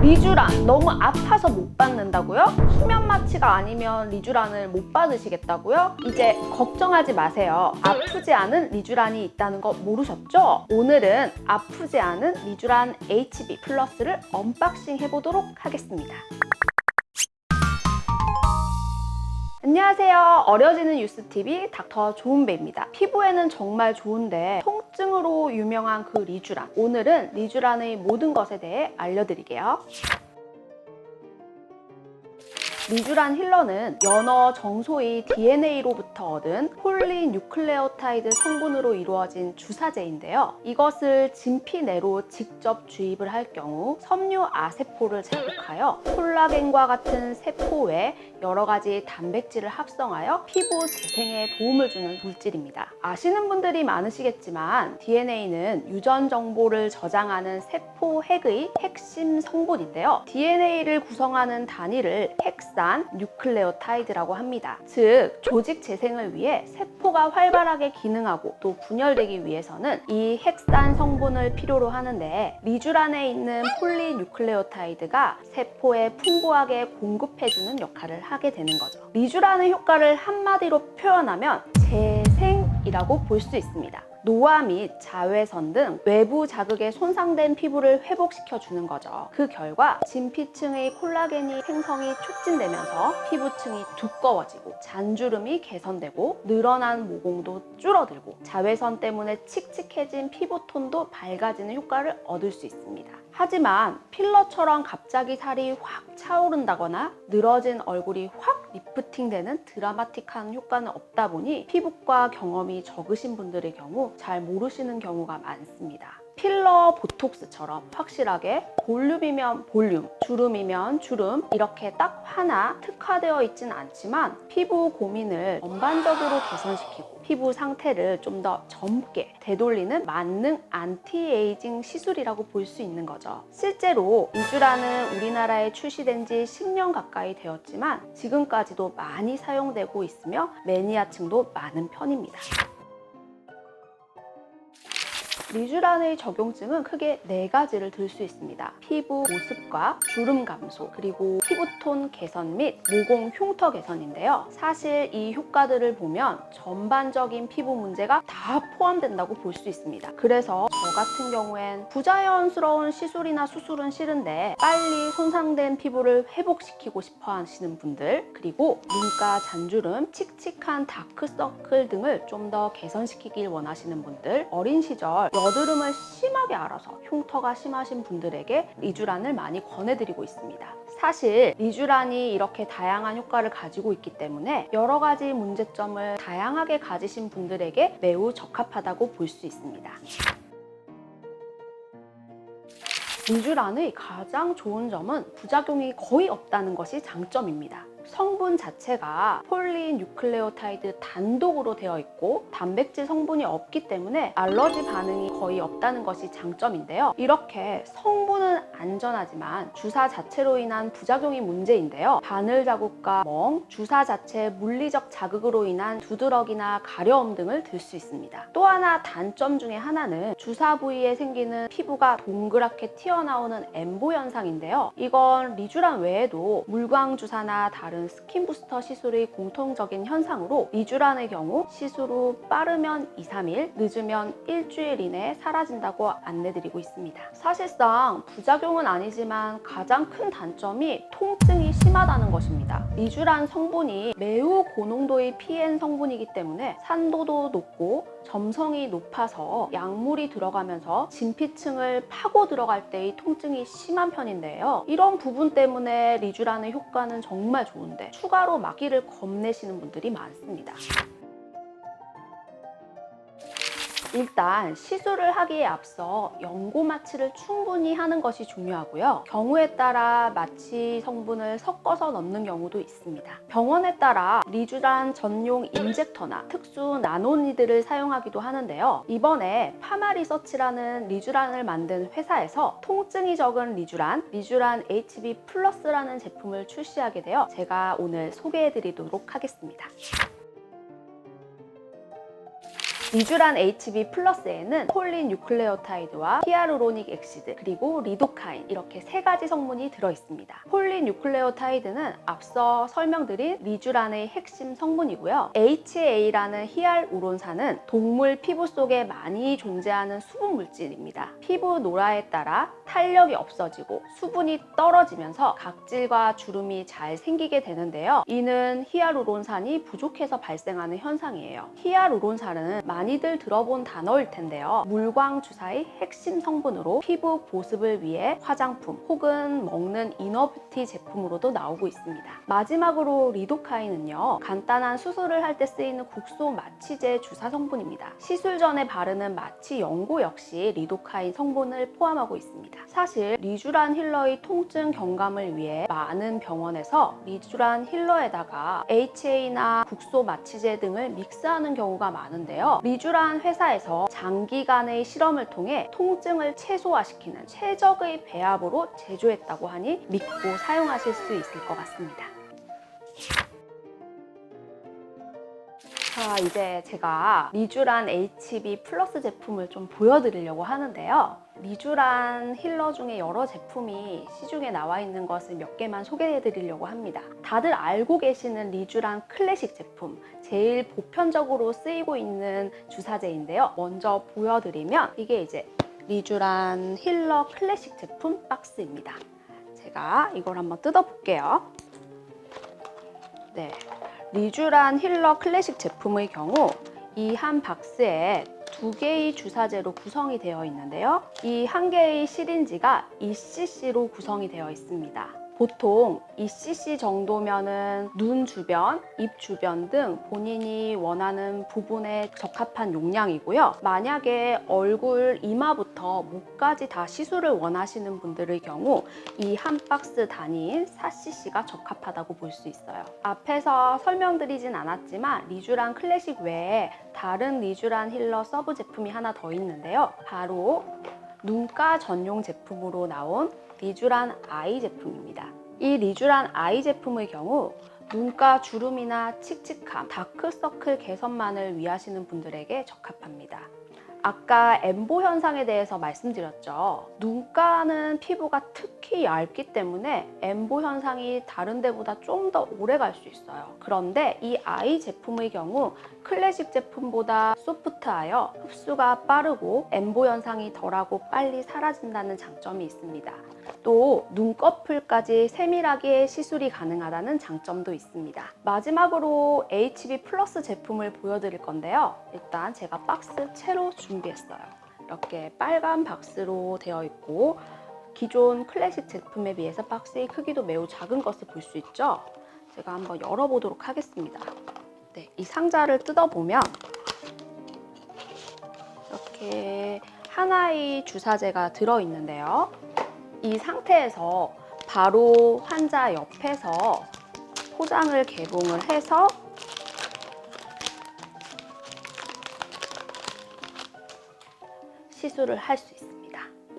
리쥬란 너무 아파서 못 받는다고요? 수면 마취가 아니면 리쥬란을 못 받으시겠다고요? 이제 걱정하지 마세요. 아프지 않은 리쥬란이 있다는 거 모르셨죠? 오늘은 아프지 않은 리쥬란 HB 플러스를 언박싱 해보도록 하겠습니다. 안녕하세요. 어려지는 뉴스TV 닥터 조은배입니다. 피부에는 정말 좋은데 통증으로 유명한 그 리쥬란. 오늘은 리쥬란의 모든 것에 대해 알려드릴게요. 리쥬란 힐러는 연어 정소의 DNA로부터 얻은 폴리뉴클레오타이드 성분으로 이루어진 주사제인데요. 이것을 진피 내로 직접 주입을 할 경우 섬유아세포를 자극하여 콜라겐과 같은 세포 외 여러 가지 단백질을 합성하여 피부 재생에 도움을 주는 물질입니다. 아시는 분들이 많으시겠지만 DNA는 유전 정보를 저장하는 세포 핵의 핵심 성분인데요. DNA를 구성하는 단위를 핵산 뉴클레오타이드라고 합니다. 즉, 조직 재생을 위해 세포가 활발하게 기능하고 또 분열되기 위해서는 이 핵산 성분을 필요로 하는데, 리쥬란에 있는 폴리뉴클레오타이드가 세포에 풍부하게 공급해주는 역할을 하게 되는 거죠. 리쥬란의 효과를 한마디로 표현하면 재생이라고 볼 수 있습니다. 노화 및 자외선 등 외부 자극에 손상된 피부를 회복시켜주는 거죠. 그 결과 진피층의 콜라겐이 생성이 촉진되면서 피부층이 두꺼워지고 잔주름이 개선되고 늘어난 모공도 줄어들고 자외선 때문에 칙칙해진 피부톤도 밝아지는 효과를 얻을 수 있습니다. 하지만 필러처럼 갑자기 살이 확 차오른다거나 늘어진 얼굴이 확 리프팅되는 드라마틱한 효과는 없다 보니 피부과 경험이 적으신 분들의 경우 잘 모르시는 경우가 많습니다. 필러 보톡스처럼 확실하게 볼륨이면 볼륨, 주름이면 주름 이렇게 딱 하나 특화되어 있진 않지만 피부 고민을 전반적으로 개선시키고 피부 상태를 좀 더 젊게 되돌리는 만능 안티에이징 시술이라고 볼 수 있는 거죠. 실제로 리쥬란은 우리나라에 출시된 지 10년 가까이 되었지만 지금까지도 많이 사용되고 있으며 매니아층도 많은 편입니다. 리쥬란의 적용증은 크게 4가지를 들 수 있습니다. 피부 모습과 주름 감소, 그리고 피부톤 개선 및 모공 흉터 개선인데요. 사실 이 효과들을 보면 전반적인 피부 문제가 다 포함된다고 볼 수 있습니다. 그래서 저 같은 경우엔 부자연스러운 시술이나 수술은 싫은데 빨리 손상된 피부를 회복시키고 싶어 하시는 분들, 그리고 눈가 잔주름, 칙칙한 다크서클 등을 좀 더 개선시키길 원하시는 분들, 어린 시절 여드름을 심하게 앓아서 흉터가 심하신 분들에게 리쥬란을 많이 권해드리고 있습니다. 사실 리쥬란이 이렇게 다양한 효과를 가지고 있기 때문에 여러 가지 문제점을 다양하게 가지신 분들에게 매우 적합하다고 볼 수 있습니다. 리쥬란의 가장 좋은 점은 부작용이 거의 없다는 것이 장점입니다. 성분 자체가 폴리뉴클레오타이드 단독으로 되어 있고 단백질 성분이 없기 때문에 알러지 반응이 거의 없다는 것이 장점인데요. 이렇게 성분은 안전하지만 주사 자체로 인한 부작용이 문제인데요. 바늘 자국과 멍, 주사 자체의 물리적 자극으로 인한 두드러기나 가려움 등을 들 수 있습니다. 또 하나 단점 중에 하나는 주사 부위에 생기는 피부가 동그랗게 튀어나오는 엠보 현상인데요. 이건 리쥬란 외에도 물광 주사나 다른 스킨 부스터 시술의 공통적인 현상으로 리쥬란의 경우 시술 후 빠르면 2-3일, 늦으면 일주일 이내에 사라진다고 안내드리고 있습니다. 사실상 부작용은 아니지만 가장 큰 단점이 통증이 심하다는 것입니다. 리쥬란 성분이 매우 고농도의 PN 성분이기 때문에 산도도 높고 점성이 높아서 약물이 들어가면서 진피층을 파고 들어갈 때의 통증이 심한 편인데요. 이런 부분 때문에 리쥬란의 효과는 정말 좋은데 추가로 막기를 겁내시는 분들이 많습니다. 일단 시술을 하기에 앞서 연고 마취를 충분히 하는 것이 중요하고요. 경우에 따라 마취 성분을 섞어서 넣는 경우도 있습니다. 병원에 따라 리쥬란 전용 인젝터나 특수 나노니드를 사용하기도 하는데요. 이번에 파마리서치라는 리쥬란을 만든 회사에서 통증이 적은 리쥬란 HB 플러스라는 제품을 출시하게 되어 제가 오늘 소개해 드리도록 하겠습니다. 리쥬란 HB 플러스에는 콜린 유클레오타이드와 히아루로닉 엑시드 그리고 리도카인 이렇게 세 가지 성분이 들어있습니다. 콜린 유클레오타이드는 앞서 설명드린 리쥬란의 핵심 성분이고요. HA라는 히알우론산은 동물 피부 속에 많이 존재하는 수분 물질입니다. 피부 노화에 따라 탄력이 없어지고 수분이 떨어지면서 각질과 주름이 잘 생기게 되는데요. 이는 히알우론산이 부족해서 발생하는 현상이에요. 히알우론산은 많이들 들어본 단어일 텐데요. 물광 주사의 핵심 성분으로 피부 보습을 위해 화장품 혹은 먹는 이너뷰티 제품으로도 나오고 있습니다. 마지막으로 리도카인은요. 간단한 수술을 할 때 쓰이는 국소 마취제 주사 성분입니다. 시술 전에 바르는 마취 연고 역시 리도카인 성분을 포함하고 있습니다. 사실 리쥬란 힐러의 통증 경감을 위해 많은 병원에서 리쥬란 힐러에다가 HA나 국소 마취제 등을 믹스하는 경우가 많은데요. 리쥬란 회사에서 장기간의 실험을 통해 통증을 최소화시키는 최적의 배합으로 제조했다고 하니 믿고 사용하실 수 있을 것 같습니다. 자, 이제 제가 리쥬란 HB 플러스 제품을 좀 보여드리려고 하는데요. 리쥬란 힐러 중에 여러 제품이 시중에 나와 있는 것을 몇 개만 소개해드리려고 합니다. 다들 알고 계시는 리쥬란 클래식 제품, 제일 보편적으로 쓰이고 있는 주사제인데요. 먼저 보여드리면 이게 이제 리쥬란 힐러 클래식 제품 박스입니다. 제가 이걸 한번 뜯어볼게요. 네. 리쥬란 힐러 클래식 제품의 경우 이 한 박스에 2개의 주사제로 구성이 되어 있는데요. 이 한 개의 시린지가 2cc로 구성이 되어 있습니다. 보통 2cc 정도면은 눈 주변, 입 주변 등 본인이 원하는 부분에 적합한 용량이고요. 만약에 얼굴, 이마부터 목까지 다 시술을 원하시는 분들의 경우 이 한 박스 단위인 4cc가 적합하다고 볼 수 있어요. 앞에서 설명드리진 않았지만 리쥬란 클래식 외에 다른 리쥬란 힐러 서브 제품이 하나 더 있는데요. 바로 눈가 전용 제품으로 나온 리쥬란 아이 제품입니다. 이 리쥬란 아이 제품의 경우 눈가 주름이나 칙칙함, 다크서클 개선만을 위하시는 분들에게 적합합니다. 아까 엠보 현상에 대해서 말씀드렸죠. 눈가는 피부가 특히 얇기 때문에 엠보 현상이 다른 데보다 좀 더 오래 갈 수 있어요. 그런데 이 아이 제품의 경우 클래식 제품보다 소프트하여 흡수가 빠르고 엠보 현상이 덜하고 빨리 사라진다는 장점이 있습니다. 또 눈꺼풀까지 세밀하게 시술이 가능하다는 장점도 있습니다. 마지막으로 HB 플러스 제품을 보여드릴 건데요. 일단 제가 박스 채로 준비했어요. 이렇게 빨간 박스로 되어 있고 기존 클래식 제품에 비해서 박스의 크기도 매우 작은 것을 볼 수 있죠. 제가 한번 열어보도록 하겠습니다. 네, 이 상자를 뜯어보면 이렇게 하나의 주사제가 들어있는데요. 이 상태에서 바로 환자 옆에서 포장을 개봉을 해서 시술을 할 수 있습니다.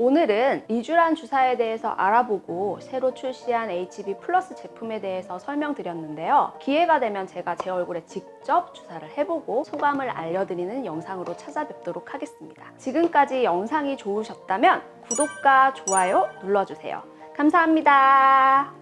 오늘은 리쥬란 주사에 대해서 알아보고 새로 출시한 HB 플러스 제품에 대해서 설명드렸는데요. 기회가 되면 제가 제 얼굴에 직접 주사를 해보고 소감을 알려드리는 영상으로 찾아뵙도록 하겠습니다. 지금까지 영상이 좋으셨다면 구독과 좋아요 눌러주세요. 감사합니다.